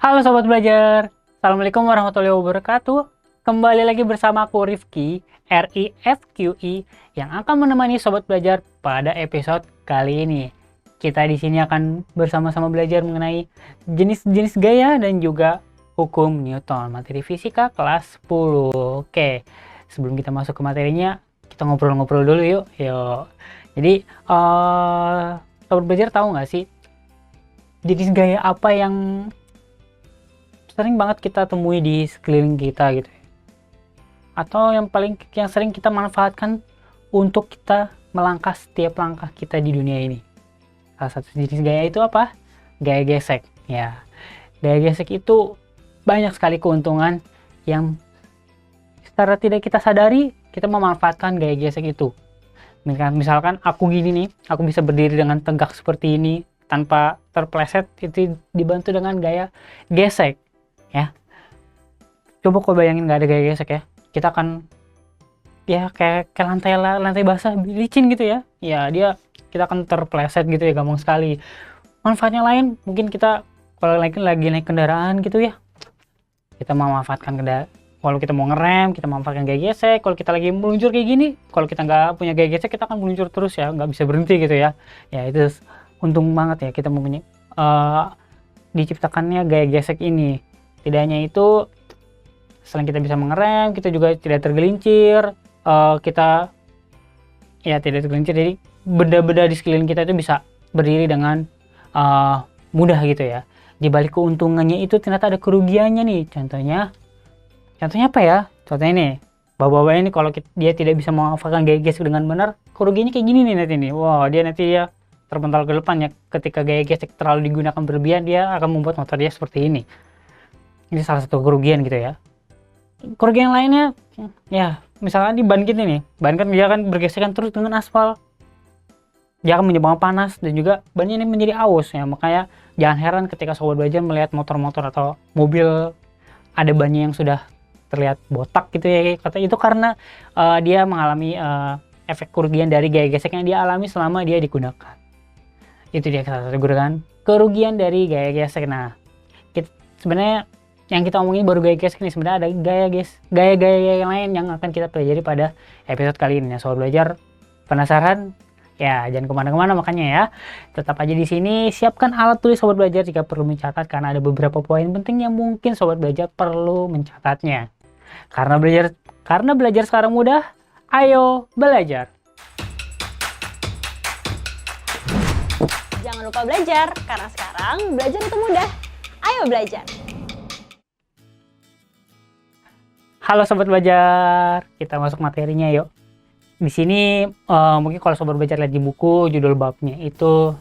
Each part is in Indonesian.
Halo Sobat Belajar, Assalamualaikum warahmatullahi wabarakatuh. Kembali lagi bersama aku Rifki, RIFQI, yang akan menemani Sobat Belajar pada episode kali ini. Kita di sini akan bersama-sama belajar mengenai jenis-jenis gaya dan juga hukum Newton, materi fisika kelas 10. Oke, sebelum kita masuk ke materinya, kita ngobrol-ngobrol dulu yuk. Jadi, Sobat Belajar tahu nggak sih, jenis gaya apa yang sering banget kita temui di sekeliling kita gitu ya, atau yang sering kita manfaatkan untuk kita melangkah setiap langkah kita di dunia ini. Salah satu jenis gaya itu apa? Gaya gesek ya. Gaya gesek itu banyak sekali keuntungan yang secara tidak kita sadari kita memanfaatkan gaya gesek itu. Misalkan aku gini nih, aku bisa berdiri dengan tegak seperti ini tanpa terpleset, itu dibantu dengan gaya gesek ya. Coba kau bayangin nggak ada gaya gesek ya, kita akan ya kayak lantai basah licin gitu ya. Ya kita akan terpleset gitu ya, gampang sekali. Manfaatnya lain, mungkin kita kalau lagi naik kendaraan gitu ya, kita memanfaatkan kalau kita mau ngerem, kita memanfaatkan gaya gesek. Kalau kita lagi meluncur kayak gini, kalau kita nggak punya gaya gesek, kita akan meluncur terus ya, nggak bisa berhenti gitu ya. Ya itu untung banget ya kita mempunyai diciptakannya gaya gesek ini. Tidak hanya itu, selain kita bisa mengerem, kita juga tidak tergelincir. Kita ya tidak tergelincir, jadi benda-benda di sekeliling kita itu bisa berdiri dengan mudah gitu ya. Di balik keuntungannya itu ternyata ada kerugiannya nih. Contohnya apa ya? Contohnya nih, bapak-bapak ini kalau dia tidak bisa memanfaatkan gaya gesek dengan benar, kerugiannya kayak gini nih nanti nih. Wow, dia terpental ke depan ya. Ketika gaya gesek terlalu digunakan berlebihan, dia akan membuat motor dia seperti ini. Ini salah satu kerugian gitu ya. Kerugian lainnya ya, misalkan di ban kita nih, ban kan dia akan bergesekan terus dengan aspal, dia akan menyebabkan panas dan juga bannya ini menjadi aus ya. Makanya jangan heran ketika Sobat Belajar melihat motor-motor atau mobil ada bannya yang sudah terlihat botak gitu ya, kata itu karena dia mengalami efek kerugian dari gaya gesek yang dia alami selama dia digunakan. Itu dia salah satu kerugian dari gaya gesek. Nah, sebenarnya yang kita omongin baru gaya gesek nih, sebenarnya ada gaya-gaya yang lain yang akan kita pelajari pada episode kali ini ya. Sobat Belajar penasaran? Ya, jangan kemana-kemana makanya ya. Tetap aja di sini, siapkan alat tulis Sobat Belajar jika perlu mencatat, karena ada beberapa poin penting yang mungkin Sobat Belajar perlu mencatatnya. Karena belajar sekarang mudah, ayo belajar. Jangan lupa belajar, karena sekarang belajar itu mudah. Ayo belajar. Halo Sobat Belajar, kita masuk materinya yuk. Di sini mungkin kalau Sobat Belajar lihat di buku, judul babnya itu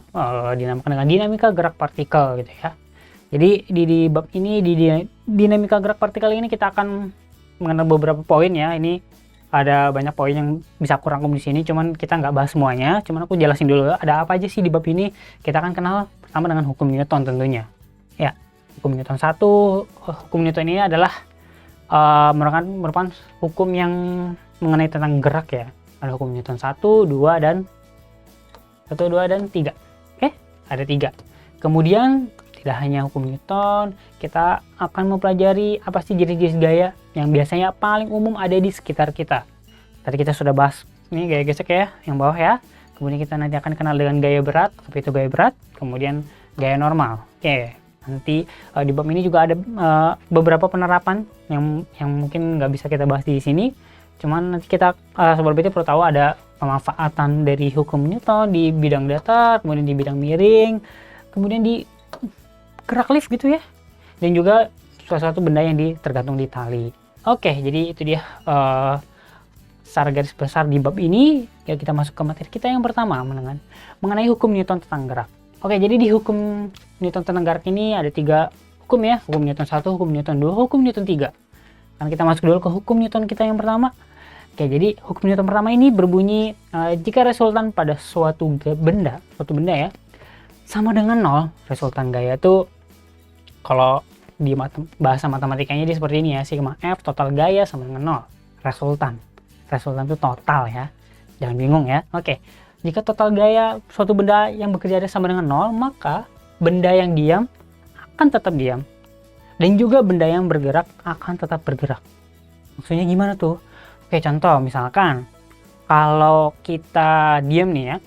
dinamakan dengan dinamika gerak partikel gitu ya. Jadi di bab ini, di dinamika gerak partikel ini, kita akan mengenal beberapa poin ya. Ini ada banyak poin yang bisa aku rangkum di sini, cuman kita nggak bahas semuanya. Cuman aku jelasin dulu ada apa aja sih di bab ini. Kita akan kenal pertama dengan hukum Newton tentunya. Ya, hukum Newton 1. Hukum Newton ini adalah merupakan hukum yang mengenai tentang gerak ya. Ada hukum Newton 1, 2, dan 3. Oke, ada 3. Kemudian tidak hanya hukum Newton, kita akan mempelajari apa sih jenis-jenis gaya yang biasanya paling umum ada di sekitar kita. Tadi kita sudah bahas ini gaya gesek ya, yang bawah ya. Kemudian kita nanti akan kenal dengan gaya berat, apa itu gaya berat, kemudian gaya normal. Oke. Nanti di bab ini juga ada beberapa penerapan yang mungkin nggak bisa kita bahas di sini. Cuman nanti kita Sobat Belajar perlu tahu ada pemanfaatan dari hukum Newton di bidang datar, kemudian di bidang miring, kemudian di gerak lift gitu ya. Dan juga suatu benda yang tergantung di tali. Oke, jadi itu dia secara garis besar di bab ini. Ya, kita masuk ke materi kita yang pertama mengenai hukum Newton tentang gerak. Oke, jadi di hukum Newton tentang gerak ini ada 3 hukum ya. Hukum Newton 1, hukum Newton 2, hukum Newton 3. Kan kita masuk dulu ke hukum Newton kita yang pertama. Oke, jadi hukum Newton pertama ini berbunyi jika resultan pada suatu benda ya sama dengan 0, resultan gaya itu kalau di bahasa matematikanya dia seperti ini ya, sigma F total gaya sama dengan 0. Resultan itu total ya. Jangan bingung ya. Oke. Jika total gaya suatu benda yang bekerja sama dengan 0, maka benda yang diam akan tetap diam. Dan juga benda yang bergerak akan tetap bergerak. Maksudnya gimana tuh? Oke, contoh misalkan kalau kita diam nih ya,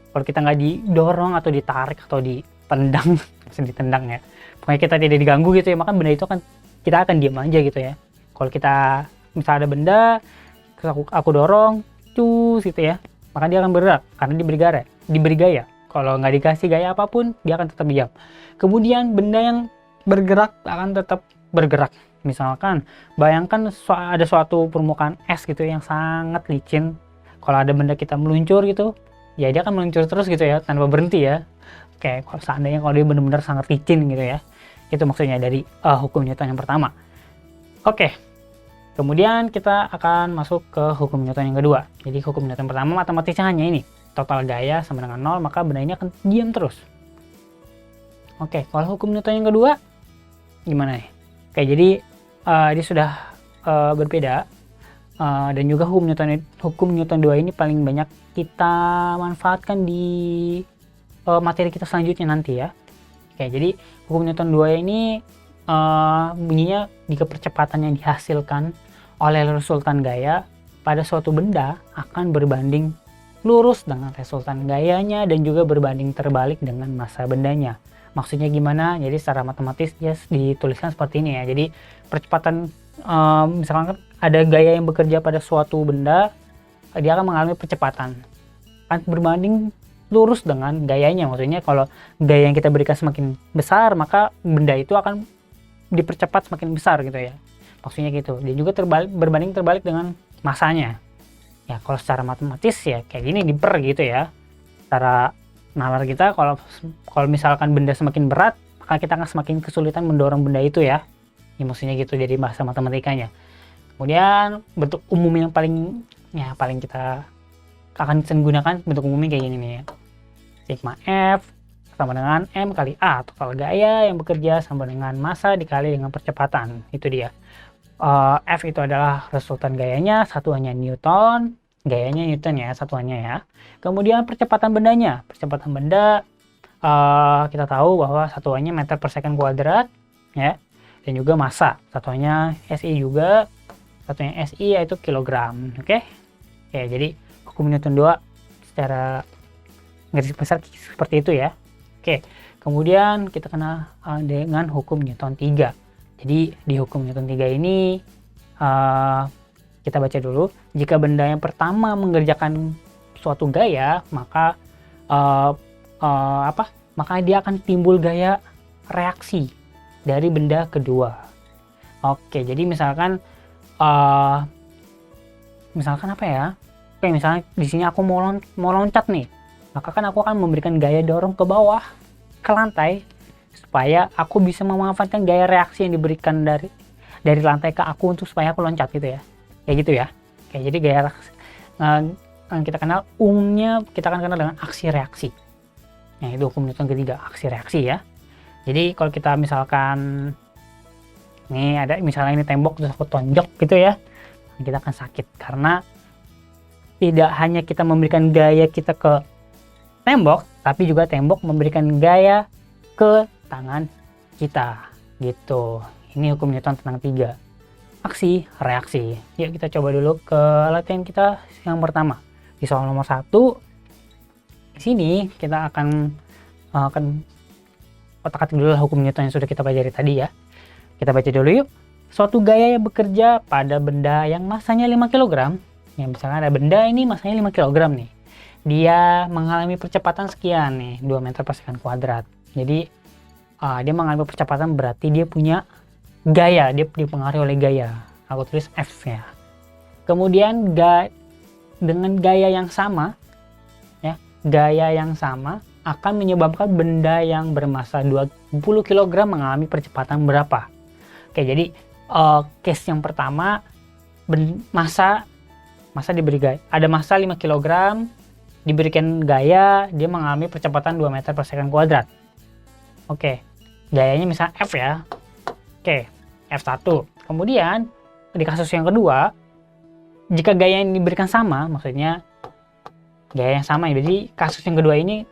kalau kita nggak didorong atau ditarik atau ditendang, maksudnya ditendang ya, pokoknya kita tidak diganggu gitu ya, maka benda itu kita akan diam aja gitu ya. Kalau kita misalnya ada benda, aku dorong, cus gitu ya, maka dia akan bergerak karena diberi gaya. Kalau nggak dikasih gaya apapun, dia akan tetap diam. Kemudian benda yang bergerak akan tetap bergerak. Misalkan bayangkan ada suatu permukaan es gitu yang sangat licin. Kalau ada benda kita meluncur gitu, ya dia akan meluncur terus gitu ya, tanpa berhenti ya. Oke, kalau seandainya dia benar-benar sangat licin gitu ya, itu maksudnya dari hukum Newton yang pertama. Oke, kemudian kita akan masuk ke hukum Newton yang kedua. Jadi hukum Newton pertama matematisnya hanya ini, total gaya sama dengan 0, maka benda ini akan diam terus. Oke, kalau hukum Newton yang kedua gimana nih? Oke, jadi dia sudah berbeda. Dan juga hukum Newton 2 ini paling banyak kita manfaatkan di materi kita selanjutnya nanti ya. Oke, jadi hukum Newton 2 ini bunyinya jika percepatan yang dihasilkan oleh resultan gaya pada suatu benda akan berbanding lurus dengan resultan gayanya dan juga berbanding terbalik dengan massa bendanya. Maksudnya gimana? Jadi secara matematis dia dituliskan seperti ini ya. Jadi percepatan misalkan ada gaya yang bekerja pada suatu benda, dia akan mengalami percepatan kan berbanding lurus dengan gayanya. Maksudnya kalau gaya yang kita berikan semakin besar, maka benda itu akan dipercepat semakin besar gitu ya, maksudnya gitu. Dan juga berbanding terbalik dengan masanya ya. Kalau secara matematis ya kayak gini, diper gitu ya. Secara nalar kita, kalau misalkan benda semakin berat, maka kita akan semakin kesulitan mendorong benda itu ya. Maksudnya gitu, jadi bahasa matematikanya. Kemudian bentuk umum yang paling kita akan gunakan, bentuk umumnya kayak gini nih ya. Sigma F sama dengan M kali A, total gaya yang bekerja sama dengan massa dikali dengan percepatan. Itu dia. F itu adalah resultan gayanya, satuannya Newton, gayanya Newton ya, satuannya ya. Kemudian percepatan bendanya. Percepatan benda kita tahu bahwa satuannya meter per second kuadrat ya. Dan juga massa, satuannya SI juga. Satunya SI yaitu kilogram. Oke. Jadi hukum Newton 2 secara garis besar seperti itu ya. Oke. Kemudian kita kenal dengan hukum Newton 3. Jadi di hukum Newton 3 ini kita baca dulu. Jika benda yang pertama mengerjakan suatu gaya, maka maka dia akan timbul gaya reaksi dari benda kedua. Oke, jadi misalkan apa ya? Oke, misalnya di sini aku mau loncat nih, maka kan aku akan memberikan gaya dorong ke bawah ke lantai supaya aku bisa memanfaatkan gaya reaksi yang diberikan dari lantai ke aku untuk supaya aku loncat gitu ya. Kayak gitu ya. Oke, jadi gaya reaksi yang kita kenal umumnya kita akan kenal dengan aksi reaksi. Nah, itu hukum Newton ketiga, aksi reaksi ya. Jadi kalau kita misalkan nih ada misalnya ini tembok terus aku tonjok gitu ya, kita akan sakit karena tidak hanya kita memberikan gaya kita ke tembok, tapi juga tembok memberikan gaya ke tangan kita gitu. Ini hukum Newton tentang 3 aksi reaksi. Yuk kita coba dulu ke latihan kita yang pertama. Di soal nomor 1 di sini kita akan otak-atik dulu hukum Newton yang sudah kita pelajari tadi ya. Kita baca dulu yuk. Suatu gaya yang bekerja pada benda yang masanya 5 kg. Ya, misalnya ada benda ini masanya 5 kg nih. Dia mengalami percepatan sekian nih, 2 meter per second kuadrat. Jadi dia mengalami percepatan berarti dia punya gaya, dia dipengaruhi oleh gaya. Aku tulis F ya. Kemudian dengan gaya yang sama ya, gaya yang sama akan menyebabkan benda yang bermassa 20 kg mengalami percepatan berapa. Oke, jadi case yang pertama massa diberi gaya. Ada massa 5 kg, diberikan gaya, dia mengalami percepatan 2 meter per second kuadrat. Oke, gayanya misalnya F ya. Oke, F1. Kemudian di kasus yang kedua, jika gaya yang diberikan sama, maksudnya gaya yang sama ya. Jadi kasus yang kedua ini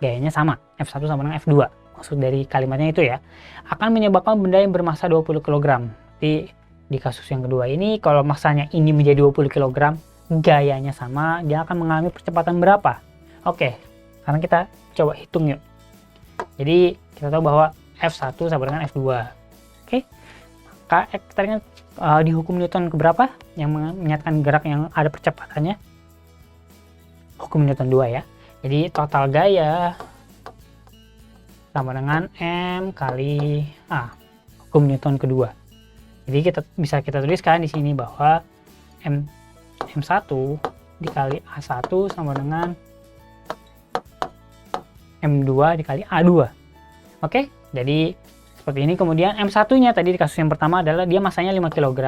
gayanya sama, F1 sama dengan F2. maksud dari kalimatnya itu ya, akan menyebabkan benda yang bermassa 20 kg. Di kasus yang kedua ini, kalau massanya ini menjadi 20 kg, gayanya sama, dia akan mengalami percepatan berapa? Oke, sekarang kita coba hitung yuk. Jadi kita tahu bahwa F1 sama dengan F2. Oke, maka tadi kan di hukum Newton keberapa yang menyatakan gerak yang ada percepatannya? Hukum Newton 2 ya. Jadi total gaya sama dengan M kali A, hukum Newton kedua. Jadi bisa kita tuliskan di sini bahwa M1 dikali A1 sama dengan M2 dikali A2. Oke, jadi seperti ini. Kemudian M1-nya tadi di kasus yang pertama adalah dia massanya 5 kg.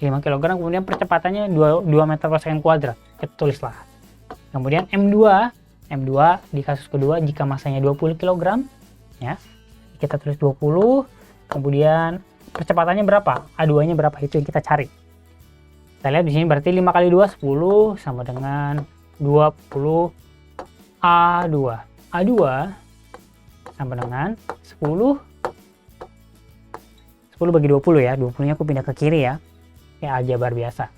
5 kg, kemudian percepatannya 2 meter per second kuadrat. Kita tulislah. Kemudian M2 di kasus kedua jika massanya 20 kg, ya. Kita tulis 20, kemudian percepatannya berapa? A2-nya berapa? Itu yang kita cari. Kita lihat di sini berarti 5 kali 2 10 sama dengan 20 A2. A2 sama dengan 10 bagi 20 ya. 20-nya aku pindah ke kiri ya. Kayak aljabar biasa.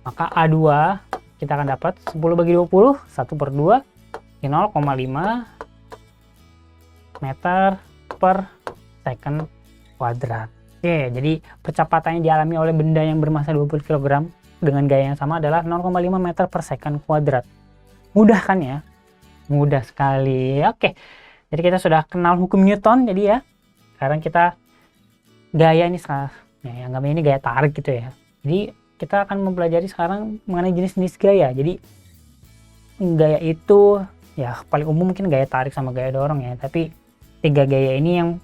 Maka A2 kita akan dapat 10 bagi 20, 1 per 2, 0,5 meter per second kuadrat. Oke, jadi percepatan yang dialami oleh benda yang bermassa 20 kg dengan gaya yang sama adalah 0,5 meter per second kuadrat. Mudah kan ya? Mudah sekali. Oke, jadi kita sudah kenal hukum Newton. Jadi ya, sekarang kita gaya ini sekarang, ya, anggapnya ini gaya tarik gitu ya. Jadi kita akan mempelajari sekarang mengenai jenis-jenis gaya. Jadi gaya itu ya paling umum mungkin gaya tarik sama gaya dorong ya. Tapi 3 gaya ini yang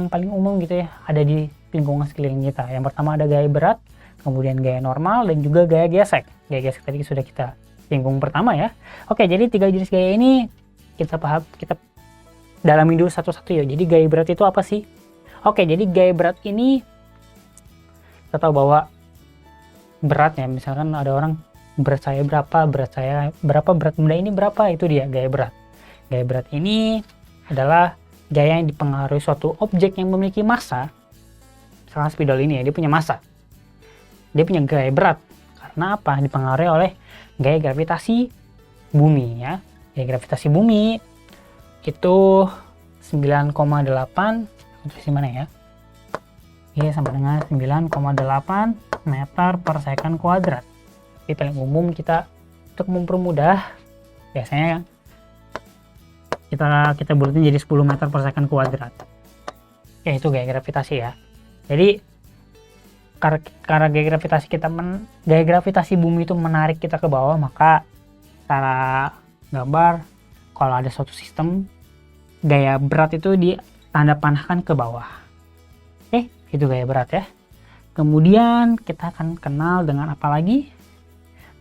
paling umum gitu ya, ada di lingkungan sekeliling kita. Yang pertama ada gaya berat, kemudian gaya normal, dan juga gaya gesek. Gaya gesek tadi sudah kita singgung pertama ya. Oke, jadi 3 jenis gaya ini kita dalami dulu satu-satu ya. Jadi gaya berat itu apa sih? Oke, jadi gaya berat ini kita tahu bahwa beratnya, misalkan ada orang berat saya berapa, berat benda ini berapa, itu dia gaya berat. Gaya berat ini adalah gaya yang dipengaruhi suatu objek yang memiliki massa. Misalkan spidol ini ya, dia punya massa, dia punya gaya berat. Karena apa? Dipengaruhi oleh gaya gravitasi bumi ya. Gaya gravitasi bumi itu 9,8, di mana ya? Oke, sama dengan 9,8 meter per second kuadrat. Jadi paling umum kita untuk mempermudah biasanya kita bulatin jadi 10 meter per second kuadrat. Oke, itu gaya gravitasi ya. Jadi karena gaya gravitasi bumi itu menarik kita ke bawah, maka secara gambar kalau ada suatu sistem, gaya berat itu ditanda panahkan ke bawah. Oke, itu gaya berat ya. Kemudian kita akan kenal dengan apa lagi?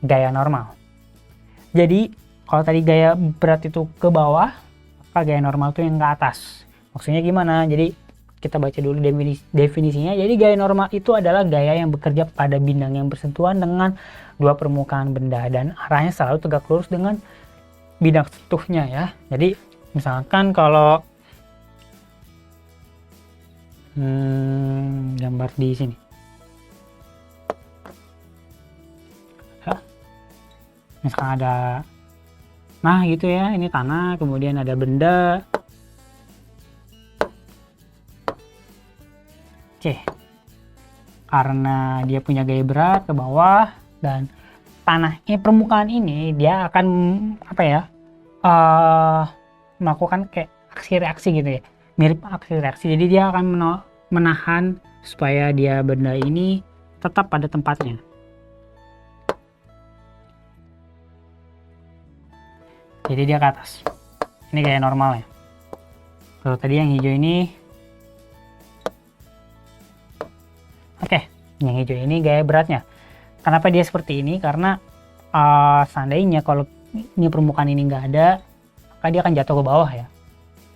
Gaya normal. Jadi kalau tadi gaya berat itu ke bawah, maka gaya normal itu yang ke atas. Maksudnya gimana? Jadi kita baca dulu definisinya. Jadi gaya normal itu adalah gaya yang bekerja pada bidang yang bersentuhan dengan dua permukaan benda dan arahnya selalu tegak lurus dengan bidang sentuhnya ya. Jadi misalkan kalau gambar di sini. Misalkan ada, nah gitu ya, ini tanah, kemudian ada benda. Oke, karena dia punya gaya berat ke bawah dan permukaan ini dia akan apa ya, melakukan kayak aksi reaksi gitu ya, mirip aksi reaksi. Jadi dia akan menahan supaya benda ini tetap pada tempatnya. Jadi dia ke atas. Ini gaya normal ya. Kalau tadi yang hijau ini, oke, yang hijau ini gaya beratnya. Kenapa dia seperti ini? Karena seandainya kalau ini permukaan ini nggak ada, maka dia akan jatuh ke bawah ya.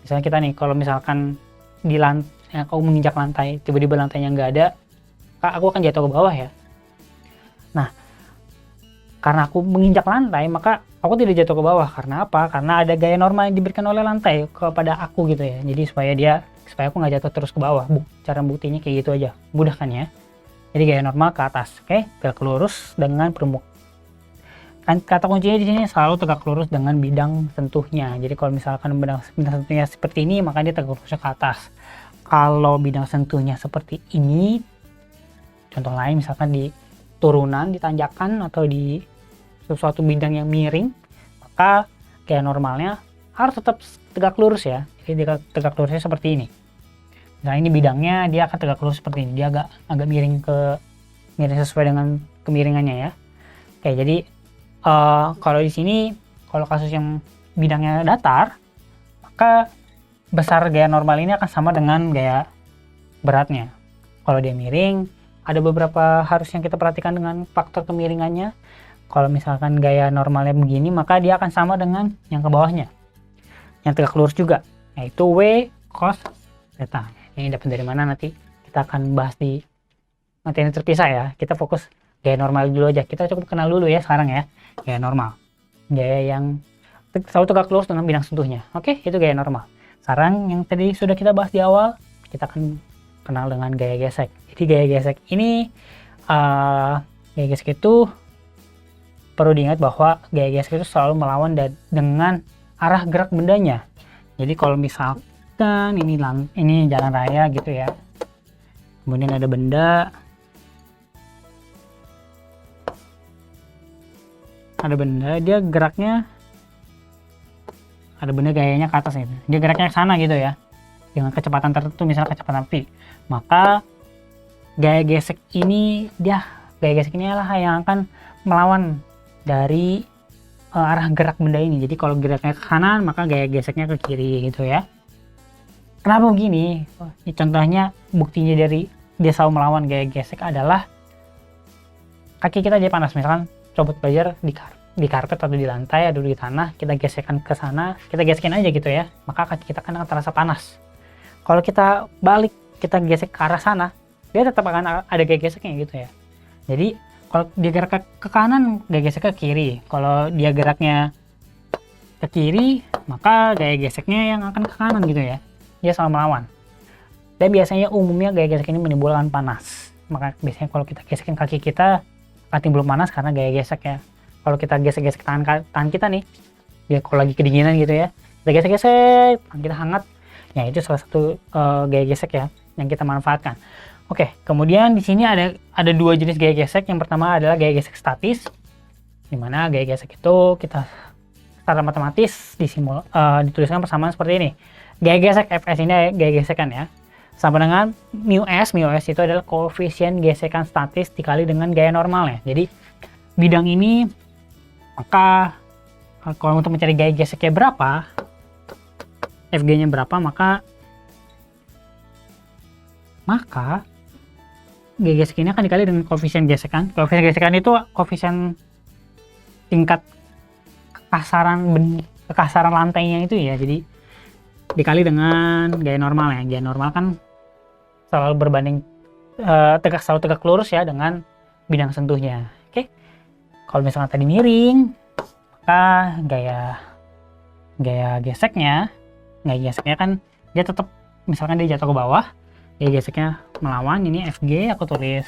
Misalnya kita nih, kalau misalkan di lantai, aku menginjak lantai, tiba-tiba lantainya nggak ada, aku akan jatuh ke bawah ya. Nah, karena aku menginjak lantai, maka aku tidak jatuh ke bawah. Karena apa? Karena ada gaya normal yang diberikan oleh lantai kepada aku gitu ya. Jadi supaya aku nggak jatuh terus ke bawah. Cara buktinya kayak gitu aja, mudah kan ya. Jadi gaya normal ke atas, oke? Tegak lurus dengan permukaan. Kata kuncinya di sini selalu tegak lurus dengan bidang sentuhnya. Jadi kalau misalkan bidang sentuhnya seperti ini, maka dia tegak lurusnya ke atas. Kalau bidang sentuhnya seperti ini, contoh lain misalkan di turunan, di tanjakan, atau di sesuatu bidang yang miring, maka gaya normalnya harus tetap tegak lurus ya. Jadi tegak lurusnya seperti ini. Nah ini bidangnya, dia akan tegak lurus seperti ini. Dia agak miring sesuai dengan kemiringannya ya. Oke, jadi kalau di sini, kalau kasus yang bidangnya datar, maka besar gaya normal ini akan sama dengan gaya beratnya. Kalau dia miring, ada beberapa harus yang kita perhatikan dengan faktor kemiringannya. Kalau misalkan gaya normalnya begini, maka dia akan sama dengan yang ke bawahnya, yang tegak lurus juga, yaitu W cos theta. Ini dapat dari mana nanti kita akan bahas di materi terpisah ya. Kita fokus gaya normal dulu aja. Kita cukup kenal dulu ya sekarang ya. Gaya normal, gaya yang selalu tegak lurus dengan bidang sentuhnya. Oke, itu gaya normal. Sekarang yang tadi sudah kita bahas di awal, kita akan kenal dengan gaya gesek. Jadi gaya gesek ini, gaya gesek itu perlu diingat bahwa gaya gesek itu selalu melawan dengan arah gerak bendanya. Jadi kalau misalkan ini jalan raya gitu ya, kemudian ada benda, dia geraknya, ada benda gayanya ke atas gitu, dia geraknya ke sana gitu ya, dengan kecepatan tertentu, misalnya kecepatan V, maka gaya gesek ini adalah yang akan melawan dari arah gerak benda ini. Jadi kalau geraknya ke kanan, maka gaya geseknya ke kiri gitu ya. Kenapa begini? Ini contohnya, buktinya dari dia selalu melawan gaya gesek adalah kaki kita jadi panas. Misalkan coba belajar di karpet atau di lantai atau di tanah, kita gesekkan ke sana, kita gesekin aja gitu ya, maka kaki kita kan akan terasa panas. Kalau kita balik, kita gesek ke arah sana, dia tetap akan ada gaya geseknya gitu ya. Jadi kalau dia gerak ke kanan, gaya gesek ke kiri. Kalau dia geraknya ke kiri, maka gaya geseknya yang akan ke kanan gitu ya. Dia selalu melawan. Dan biasanya umumnya gaya gesek ini menimbulkan panas. Maka biasanya kalau kita gesekin kaki kita, akan timbul panas karena gaya gesek ya. Kalau kita gesek-gesek tangan kita nih, ya kalau lagi kedinginan gitu ya, kita gesek-gesek, tangan kita hangat, ya itu salah satu gaya gesek ya yang kita manfaatkan. Oke, kemudian di sini ada dua jenis gaya gesek. Yang pertama adalah gaya gesek statis, di mana gaya gesek itu kita secara matematis dituliskan persamaan seperti ini. Gaya gesek Fs ini gaya gesekan ya, sama dengan mu s itu adalah koefisien gesekan statis dikali dengan gaya normalnya. Jadi bidang ini, maka kalau untuk mencari gaya geseknya berapa, Fg-nya berapa, maka gaya gesek ini akan dikali dengan koefisien gesekan. Koefisien gesekan itu koefisien tingkat kekasaran lantainya itu ya. Jadi dikali dengan gaya normal ya. Gaya normal kan selalu berbanding selalu tegak lurus ya dengan bidang sentuhnya. Oke. Kalau misalnya tadi miring, maka gaya geseknya kan dia tetap, misalkan dia jatuh ke bawah, gaya geseknya melawan. Ini Fg aku tulis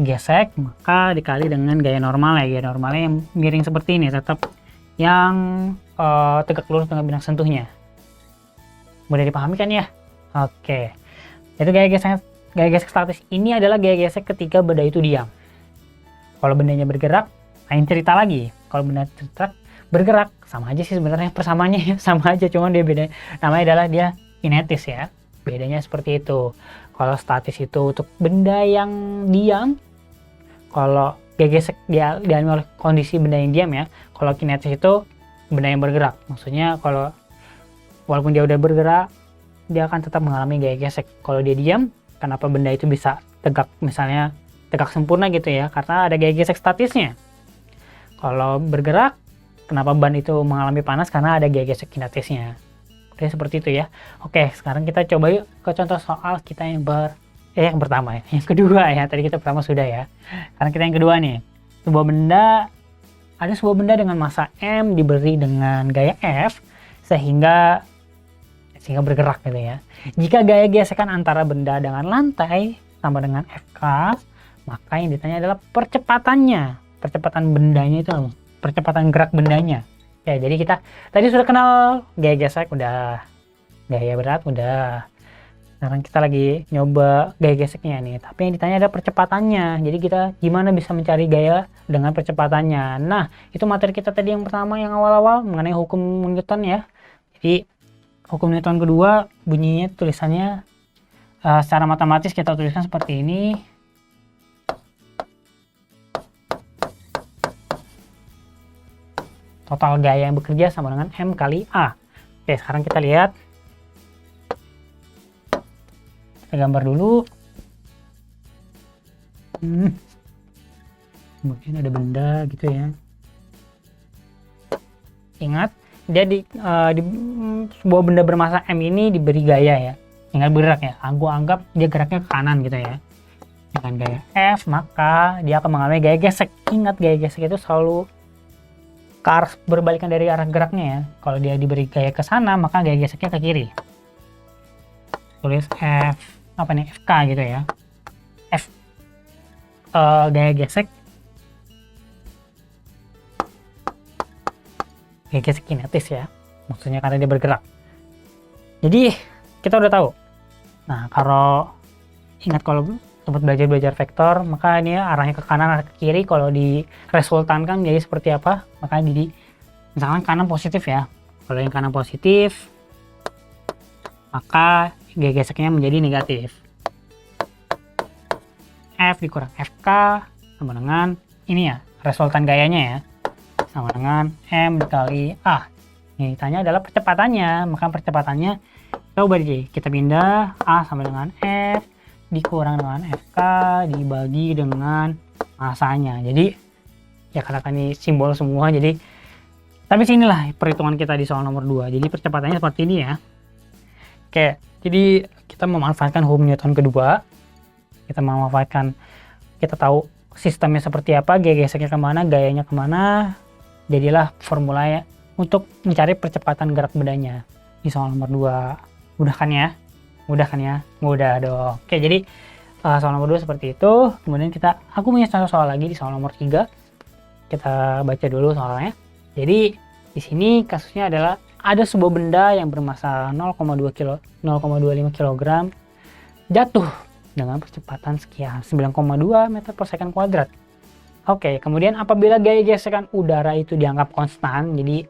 gesek, maka dikali dengan gaya normal ya. Gaya normalnya yang miring seperti ini, tetap yang tegak lurus dengan bidang sentuhnya. Mudah dipahami kan ya? Oke. Itu gaya gesek statis ini adalah gaya gesek ketika benda itu diam. Kalau bendanya bergerak, lain cerita lagi. Kalau benda bergerak, sama aja sih sebenarnya, persamaannya ya, sama aja, cuman dia beda. Namanya adalah dia kinetis ya. Bedanya seperti itu. Kalau statis itu untuk benda yang diam, kalau gaya gesek dia dialami oleh kondisi benda yang diam ya. Kalau kinetis itu benda yang bergerak. Maksudnya kalau walaupun dia udah bergerak, dia akan tetap mengalami gaya gesek. Kalau dia diam, kenapa benda itu bisa tegak, misalnya tegak sempurna gitu ya, karena ada gaya gesek statisnya. Kalau bergerak, kenapa ban itu mengalami panas, karena ada gaya gesek kinetisnya. Oke, seperti itu ya. Oke, sekarang kita coba yuk ke contoh soal kita yang yang pertama ya. Yang kedua ya, tadi kita pertama sudah ya. Sekarang kita yang kedua nih. Sebuah benda ada sebuah benda dengan massa M diberi dengan gaya F sehingga bergerak gitu ya. Jika gaya gesekan antara benda dengan lantai sama dengan Fk, maka yang ditanya adalah percepatannya. Percepatan bendanya itu, percepatan gerak bendanya. Ya, jadi kita tadi sudah kenal gaya gesek, udah. Gaya berat, udah. Sekarang kita lagi nyoba gaya geseknya nih. Tapi yang ditanya adalah percepatannya. Jadi kita gimana bisa mencari gaya dengan percepatannya. Nah, itu materi kita tadi yang pertama, yang awal-awal mengenai hukum Newton ya. Jadi hukum Newton kedua bunyinya tulisannya secara matematis kita tuliskan seperti ini. Total gaya yang bekerja sama dengan M kali A. Oke, sekarang kita lihat. Kita gambar dulu. Mungkin ada benda gitu ya. Ingat, dia di sebuah benda bermassa M ini diberi gaya ya. Ingat bergerak ya. Aku anggap dia geraknya ke kanan gitu ya. Dengan gaya F, maka dia akan mengalami gaya gesek. Ingat, gaya gesek itu selalu ke arah berbalikan dari arah geraknya ya. Kalau dia diberi gaya ke sana, maka gaya geseknya ke kiri. Tulis F, apa nih, FK gitu ya. F gaya gesek. Gaya gesek kinetis ya. Maksudnya karena dia bergerak. Jadi kita udah tahu. Nah, kalau ingat kalau sempat belajar vektor, maka ini arahnya ke kanan, arah ke kiri. Kalau diresultankan jadi seperti apa? Maka jadi misalkan kanan positif ya. Kalau yang kanan positif, maka gaya geseknya menjadi negatif. F dikurang FK sama dengan ini ya, resultan gayanya ya, sama dengan M dikali A. Yang ditanya adalah percepatannya, maka percepatannya coba kita pindah A sama dengan F dikurang dengan FK dibagi dengan masanya. Jadi ya katakan ini simbol semua, jadi tapi sinilah perhitungan kita di soal nomor 2. Jadi percepatannya seperti ini ya. Oke, jadi kita memanfaatkan hukum Newton kedua. Kita tahu sistemnya seperti apa, gaya geseknya kemana, gayanya kemana. Jadilah formulanya untuk mencari percepatan gerak bendanya di soal nomor 2. Mudah kan ya? Mudah dong. Oke, jadi soal nomor 2 seperti itu. Kemudian aku punya satu soal lagi di soal nomor 3. Kita baca dulu soalnya. Jadi di sini kasusnya adalah ada sebuah benda yang bermassa 0,25 kg jatuh dengan percepatan sekian 9,2 meter per second kuadrat. Oke, kemudian apabila gaya gesekan udara itu dianggap konstan, jadi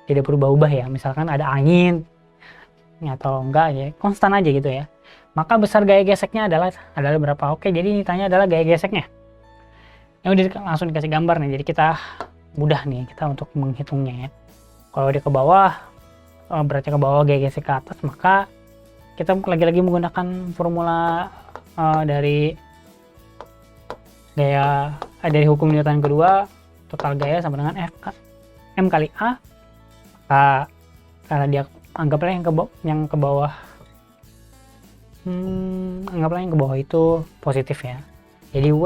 tidak berubah-ubah ya, misalkan ada angin atau enggak ya, konstan aja gitu ya, maka besar gaya geseknya adalah berapa? Oke, jadi ini tanya adalah gaya geseknya. Yang udah langsung dikasih gambar nih, jadi kita mudah nih kita untuk menghitungnya ya. Kalau dia ke bawah, berarti ke bawah, gaya gesek ke atas, maka kita lagi-lagi menggunakan formula dari hukum Newton kedua, total gaya sama dengan M kali A. Maka karena dia anggaplah yang ke bawah itu positif ya. Jadi W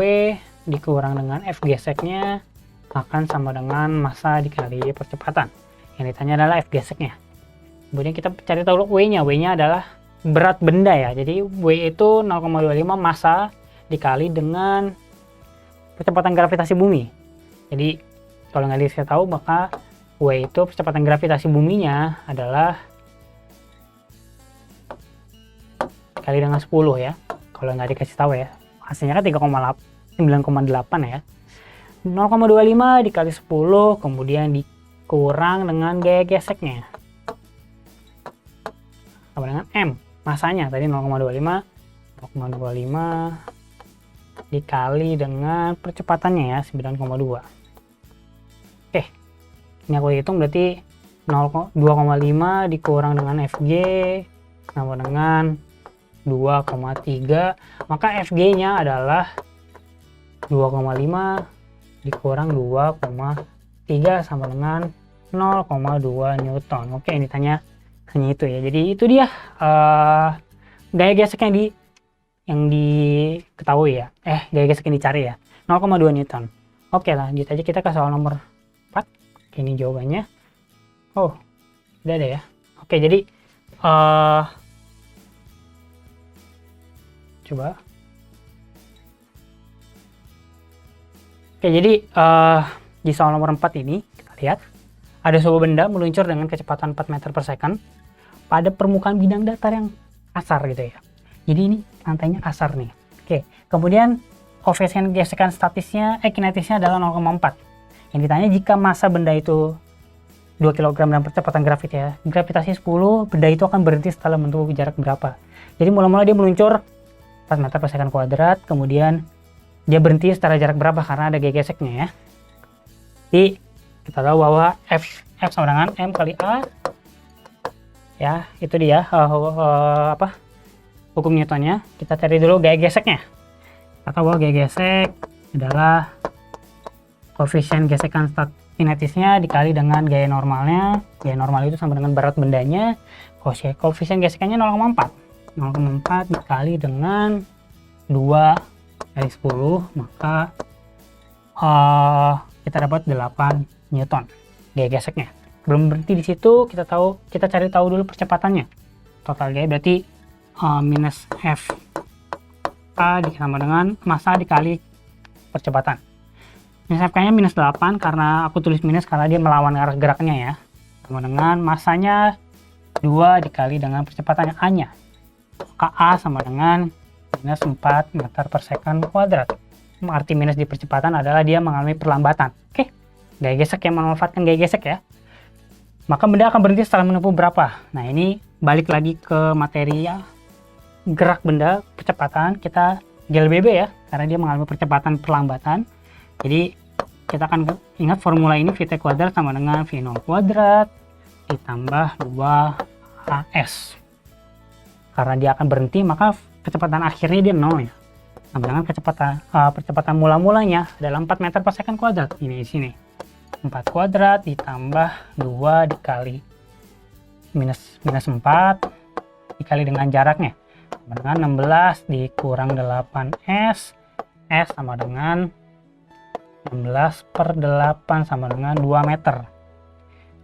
dikurang dengan F geseknya akan sama dengan massa dikali percepatan. Yang ditanya adalah F geseknya. Kemudian kita cari tahu W-nya. W-nya adalah berat benda ya. Jadi W itu 0,25 massa dikali dengan percepatan gravitasi bumi. Jadi kalau nggak dikasih tahu, maka W itu percepatan gravitasi buminya adalah kali dengan 10 ya. Kalau nggak dikasih tahu ya, hasilnya kan 9,8 ya. 0,25 dikali 10, kemudian dikurang dengan gaya geseknya sama dengan M. Masanya tadi 0,25 dikali dengan percepatannya ya 9,2. Oke, ini aku hitung berarti 2,5 dikurang dengan FG sama dengan 2,3, maka FG nya adalah 2,5 dikurang 2,3 sama dengan 0,2 Newton. Oke, ini ditanya hanya itu ya. Jadi itu dia gaya gesek yang diketahui ya. Gaya gesek yang dicari ya. 0,2 Newton. Oke, lanjut aja kita ke soal nomor 4 Ini jawabannya. Oh, udah ada ya. Oke, jadi coba. Oke, jadi di soal nomor 4 ini kita lihat ada sebuah benda meluncur dengan kecepatan 4 meter per second pada permukaan bidang datar yang kasar gitu ya. Jadi ini lantainya kasar nih. Oke, kemudian koefisien gesekan kinetisnya adalah 0,4. Yang ditanya jika massa benda itu 2 kg dan percepatan gravitasi 10, benda itu akan berhenti setelah menempuh jarak berapa. Jadi mula-mula dia meluncur 4 meter per second kuadrat, kemudian dia berhenti setelah jarak berapa karena ada geseknya ya. Jadi kita tahu bahwa F sama dengan M kali A. Ya, itu dia hukum Newtonnya. Kita cari dulu gaya geseknya. Kita tahu bahwa gaya gesek adalah koefisien gesekan kinetisnya dikali dengan gaya normalnya. Gaya normal itu sama dengan berat bendanya. Koefisien gesekannya 0,4. 0,4 dikali dengan 2 kali 10, maka kita dapat 8 Newton gaya geseknya. Belum berhenti di situ, kita cari tahu dulu percepatannya. Total gaya berarti minus F A sama dengan massa dikali percepatan. Minus F nya minus 8, karena aku tulis minus karena dia melawan arah geraknya ya. Sama dengan massanya 2 dikali dengan percepatannya A nya. Maka A sama dengan minus 4 meter per second kuadrat. Arti minus di percepatan adalah dia mengalami perlambatan. Oke, gaya gesek yang memanfaatkan gaya gesek ya. Maka benda akan berhenti setelah menempuh berapa. Nah, ini balik lagi ke materi ya. Gerak benda, percepatan, kita GLBB ya, karena dia mengalami percepatan perlambatan. Jadi kita akan ingat formula ini, Vt kuadrat sama dengan V0 kuadrat ditambah 2AS. Karena dia akan berhenti, maka kecepatan akhirnya dia 0 ya. Sama dengan percepatan mula-mulanya adalah 4 meter per second kuadrat. Ini di sini. 4 kuadrat ditambah 2 dikali minus 4 dikali dengan jaraknya. Sama dengan 16 dikurang 8S. S sama dengan 16 per 8 sama dengan 2 meter.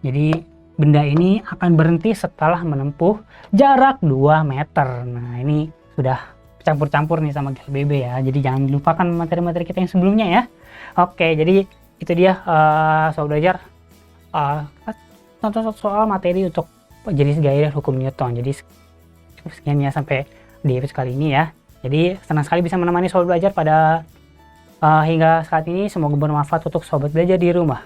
Jadi benda ini akan berhenti setelah menempuh jarak 2 meter. Nah, ini sudah campur-campur nih sama GLBB ya. Jadi jangan lupakan materi-materi kita yang sebelumnya ya. Oke, jadi itu dia soal belajar contoh soal materi untuk jenis gaya dan hukum Newton. Jadi cukup sekian ya sampai di episode kali ini ya. Jadi senang sekali bisa menemani soal belajar pada hingga saat ini. Semoga bermanfaat untuk sobat belajar di rumah.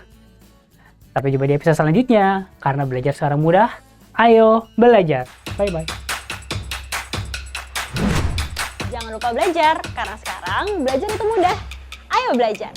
Sampai jumpa di episode selanjutnya. Karena belajar sekarang mudah, ayo belajar. Bye-bye. Jangan lupa belajar, karena sekarang belajar itu mudah. Ayo belajar!